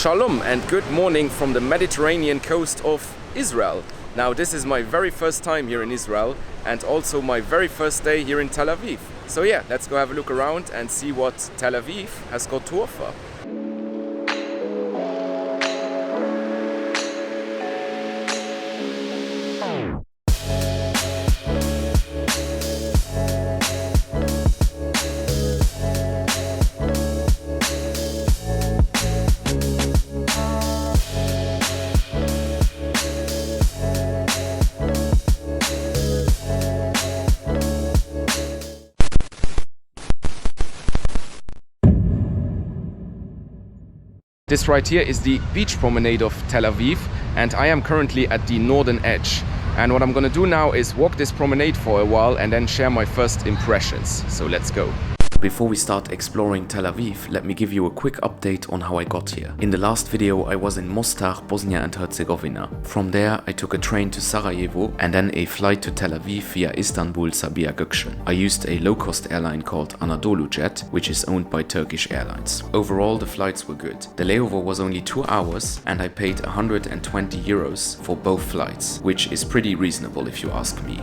Shalom and good morning from the Mediterranean coast of Israel. Now this is my very first time here in Israel and also my very first day here in Tel Aviv. So yeah, let's go have a look around and see what Tel Aviv has got to offer. This right here is the beach promenade of Tel Aviv and I am currently at the northern edge. And what I'm gonna do now is walk this promenade for a while and then share my first impressions. So let's go. Before we start exploring Tel Aviv, let me give you a quick update on how I got here. In the last video I was in Mostar, Bosnia and Herzegovina. From there I took a train to Sarajevo and then a flight to Tel Aviv via Istanbul Sabiha Gökçen. I used a low-cost airline called Anadolu Jet, which is owned by Turkish Airlines. Overall the flights were good. The layover was only 2 hours and I paid 120 euros for both flights, which is pretty reasonable if you ask me.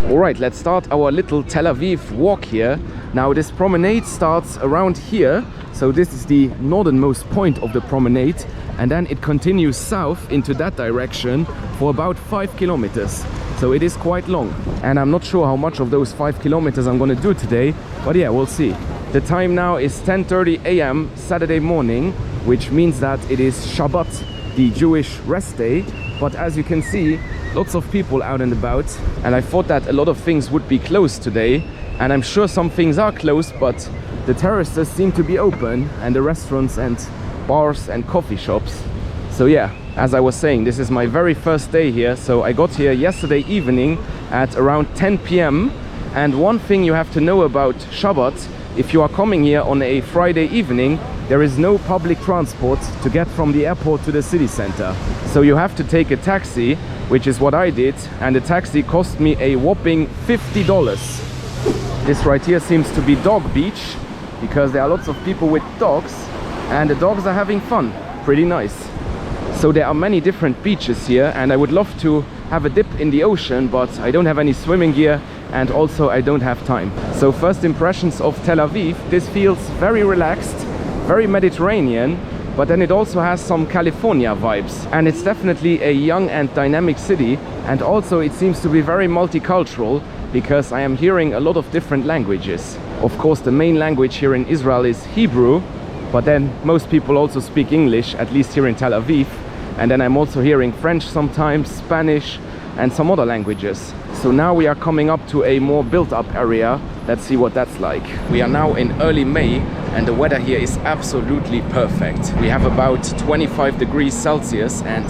Alright, let's start our little Tel Aviv walk here. Now this promenade starts around here, so this is the northernmost point of the promenade, and then it continues south into that direction for about 5 kilometers. So it is quite long, and I'm not sure how much of those 5 kilometers I'm gonna do today, but yeah, we'll see. The time now is 10:30 a.m. Saturday morning, which means that it is Shabbat, the Jewish rest day. But as you can see, lots of people out and about, and I thought that a lot of things would be closed today, and I'm sure some things are closed, but the terraces seem to be open, and the restaurants and bars and coffee shops. So yeah, as I was saying, this is my very first day here. So I got here yesterday evening at around 10 p.m. and one thing you have to know about Shabbat, if you are coming here on a Friday evening, there is no public transport to get from the airport to the city center. So you have to take a taxi, which is what I did, and the taxi cost me a whopping $50. This right here seems to be dog beach, because there are lots of people with dogs, and the dogs are having fun. Pretty nice. So there are many different beaches here, and I would love to have a dip in the ocean, but I don't have any swimming gear, and also I don't have time. So first impressions of Tel Aviv, this feels very relaxed, very Mediterranean, but then it also has some California vibes, and it's definitely a young and dynamic city, and also it seems to be very multicultural because I am hearing a lot of different languages. Of course the main language here in Israel is Hebrew, but then most people also speak English, at least here in Tel Aviv, and then I'm also hearing French sometimes, Spanish and some other languages. So now we are coming up to a more built-up area. Let's see what that's like. We are now in early May and the weather here is absolutely perfect. We have about 25 degrees Celsius and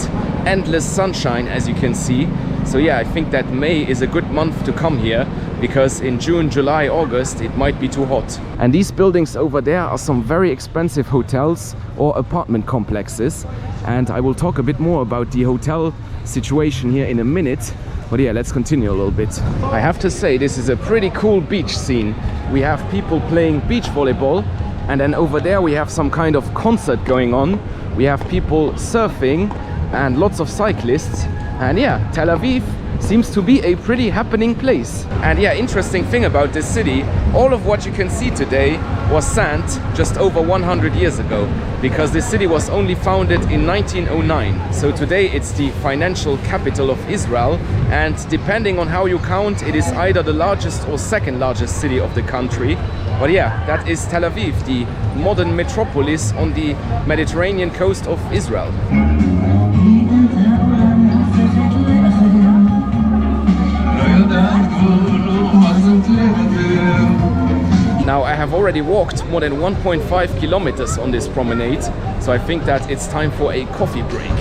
endless sunshine, as you can see. So yeah, I think that May is a good month to come here, because in June, July, August it might be too hot. And these buildings over there are some very expensive hotels or apartment complexes, and I will talk a bit more about the hotel situation here in a minute. But yeah, let's continue a little bit. I have to say, this is a pretty cool beach scene. We have people playing beach volleyball, and then over there we have some kind of concert going on. We have people surfing and lots of cyclists. And yeah, Tel Aviv seems to be a pretty happening place. And yeah, interesting thing about this city, all of what you can see today was sand just over 100 years ago, because this city was only founded in 1909. So today it's the financial capital of Israel, and depending on how you count, it is either the largest or second largest city of the country. But yeah, that is Tel Aviv, the modern metropolis on the Mediterranean coast of Israel. Now I have already walked more than 1.5 kilometers on this promenade, so I think that it's time for a coffee break.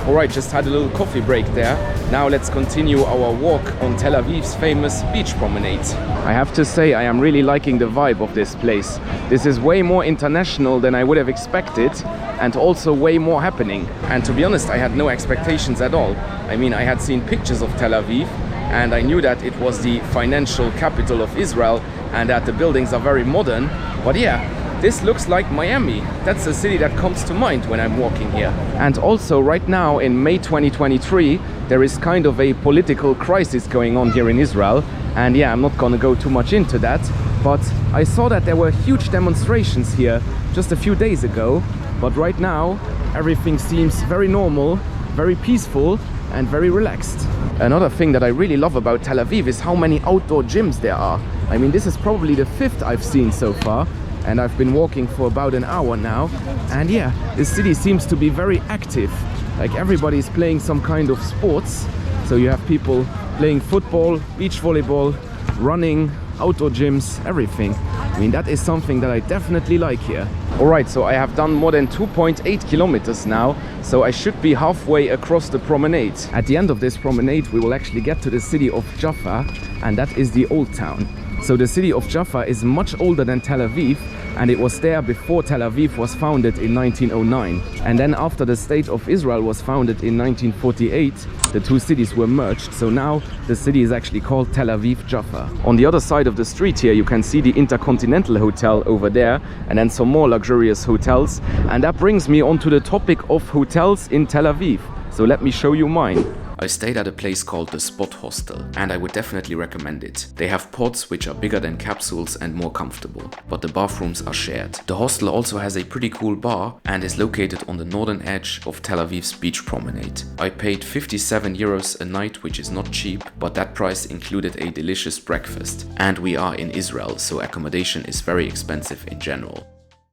Alright, just had a little coffee break there. Now let's continue our walk on Tel Aviv's famous beach promenade. I have to say, I am really liking the vibe of this place. This is way more international than I would have expected, and also way more happening. And to be honest, I had no expectations at all. I mean, I had seen pictures of Tel Aviv, and I knew that it was the financial capital of Israel, and that the buildings are very modern. But yeah, this looks like Miami. That's the city that comes to mind when I'm walking here. And also right now in May 2023, there is kind of a political crisis going on here in Israel. And yeah, I'm not gonna go too much into that, but I saw that there were huge demonstrations here just a few days ago. But right now, everything seems very normal, very peaceful, and very relaxed. Another thing that I really love about Tel Aviv is how many outdoor gyms there are. I mean, this is probably the 5th I've seen so far. And I've been walking for about an hour now, and yeah, this city seems to be very active. Like everybody's playing some kind of sports. So you have people playing football, beach volleyball, running, outdoor gyms, everything. I mean, that is something that I definitely like here. Alright, so I have done more than 2.8 kilometers now, so I should be halfway across the promenade. At the end of this promenade, we will actually get to the city of Jaffa, and that is the old town. So the city of Jaffa is much older than Tel Aviv, and it was there before Tel Aviv was founded in 1909. And then after the state of Israel was founded in 1948, the two cities were merged. So now the city is actually called Tel Aviv Jaffa. On the other side of the street here, you can see the Intercontinental Hotel over there, and then some more luxurious hotels. And that brings me on to the topic of hotels in Tel Aviv. So let me show you mine. I stayed at a place called the Spot Hostel, and I would definitely recommend it. They have pods which are bigger than capsules and more comfortable, but the bathrooms are shared. The hostel also has a pretty cool bar and is located on the northern edge of Tel Aviv's beach promenade. I paid 57 euros a night, which is not cheap, but that price included a delicious breakfast. And we are in Israel, so accommodation is very expensive in general.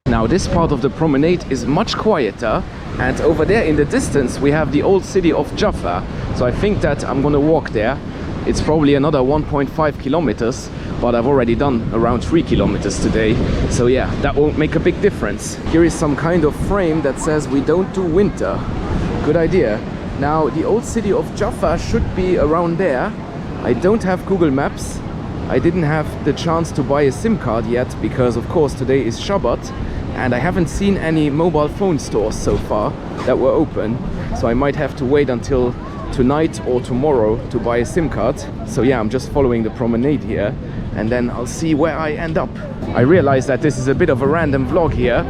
Now this part of the promenade is much quieter, and over there in the distance we have the old city of Jaffa. So I think that I'm gonna walk there. It's probably another 1.5 kilometers, but I've already done around 3 kilometers today. So yeah, that won't make a big difference. Here is some kind of frame that says we don't do winter. Good idea. Now the old city of Jaffa should be around there. I don't have Google Maps. I didn't have the chance to buy a SIM card yet because of course today is Shabbat. And I haven't seen any mobile phone stores so far that were open. So I might have to wait until tonight or tomorrow to buy a SIM card. So yeah, I'm just following the promenade here, and then I'll see where I end up. I realize that this is a bit of a random vlog here,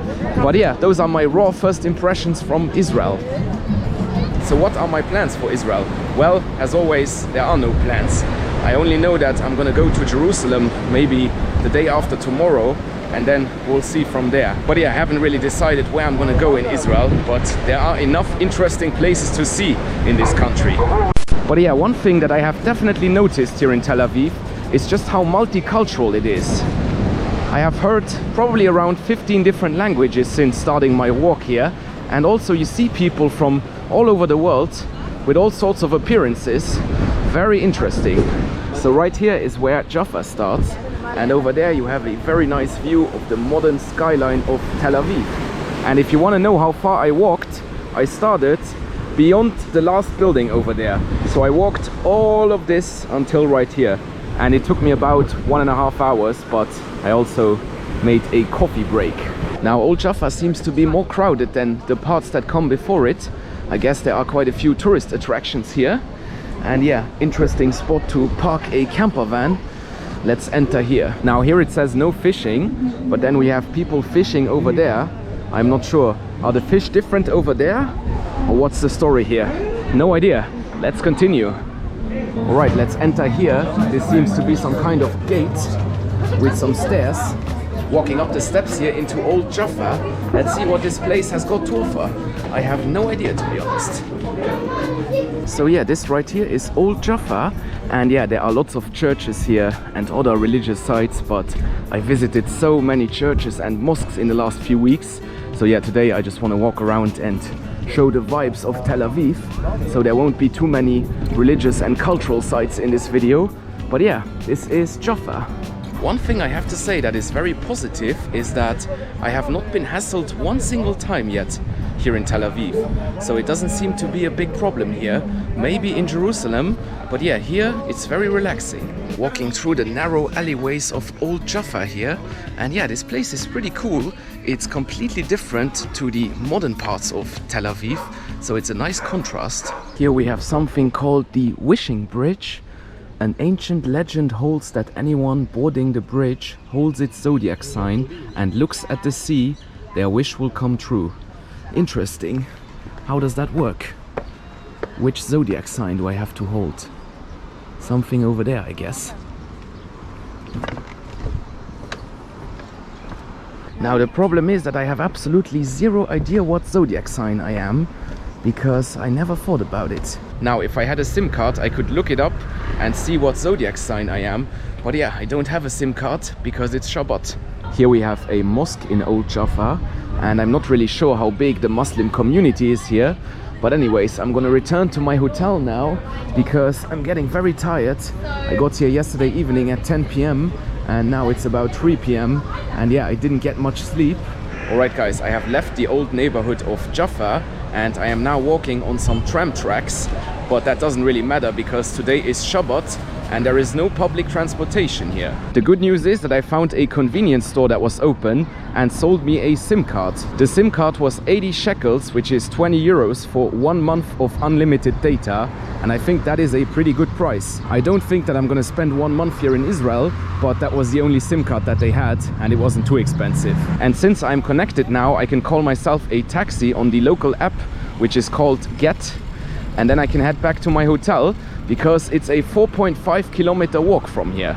but yeah, those are my raw first impressions from Israel. So what are my plans for Israel? Well, as always, there are no plans. I only know that I'm gonna go to Jerusalem maybe the day after tomorrow, and then we'll see from there. But yeah, I haven't really decided where I'm gonna go in Israel, but there are enough interesting places to see in this country. But yeah, one thing that I have definitely noticed here in Tel Aviv is just how multicultural it is. I have heard probably around 15 different languages since starting my walk here, and also you see people from all over the world with all sorts of appearances. Very interesting. So right here is where Jaffa starts, and over there you have a very nice view of the modern skyline of Tel Aviv. And if you want to know how far I walked, I started beyond the last building over there. So I walked all of this until right here, and it took me about 1.5 hours, but I also made a coffee break. Now Old Jaffa seems to be more crowded than the parts that come before it. I guess there are quite a few tourist attractions here, and yeah, interesting spot to park a camper van. Let's enter here. Now here it says no fishing, but then we have people fishing over there. I'm not sure, are the fish different over there, or what's the story here? No idea. Let's continue. All right, let's enter here. This seems to be some kind of gate with some stairs. Walking up the steps here into Old Jaffa. Let's see what this place has got to offer. I have no idea, to be honest. So yeah, this right here is Old Jaffa, and yeah, there are lots of churches here and other religious sites, but I visited so many churches and mosques in the last few weeks. So yeah, today I just want to walk around and show the vibes of Tel Aviv, so there won't be too many religious and cultural sites in this video. But yeah, this is Jaffa. One thing I have to say that is very positive is that I have not been hassled one single time yet here in Tel Aviv. So it doesn't seem to be a big problem here. Maybe in Jerusalem, but yeah, here it's very relaxing. Walking through the narrow alleyways of Old Jaffa here, and yeah, this place is pretty cool. It's completely different to the modern parts of Tel Aviv, so it's a nice contrast. Here we have something called the Wishing Bridge. An ancient legend holds that anyone boarding the bridge holds its zodiac sign and looks at the sea, their wish will come true. Interesting. How does that work? Which zodiac sign do I have to hold? Something over there, I guess. Now the problem is that I have absolutely zero idea what zodiac sign I am, because I never thought about it. Now if I had a SIM card I could look it up and see what zodiac sign I am, but yeah, I don't have a SIM card because it's Shabbat. Here we have a mosque in Old Jaffa, and I'm not really sure how big the Muslim community is here, but anyways, I'm gonna return to my hotel now because I'm getting very tired. I got here yesterday evening at 10 p.m. and now it's about 3 p.m. and yeah, I didn't get much sleep. Alright guys, I have left the old neighborhood of Jaffa and I am now walking on some tram tracks, but that doesn't really matter because today is Shabbat and there is no public transportation here. The good news is that I found a convenience store that was open and sold me a SIM card. The SIM card was 80 shekels, which is 20 euros for 1 month of unlimited data, and I think that is a pretty good price. I don't think that I'm gonna spend 1 month here in Israel, but that was the only SIM card that they had and it wasn't too expensive. And since I'm connected now, I can call myself a taxi on the local app, which is called Get, and then I can head back to my hotel because it's a 4.5 kilometer walk from here.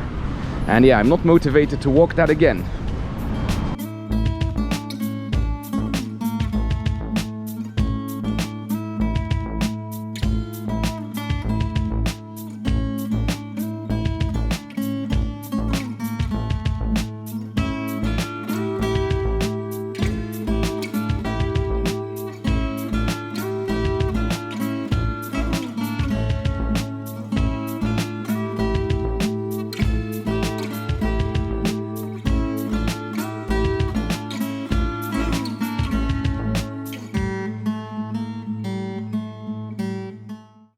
And yeah, I'm not motivated to walk that again.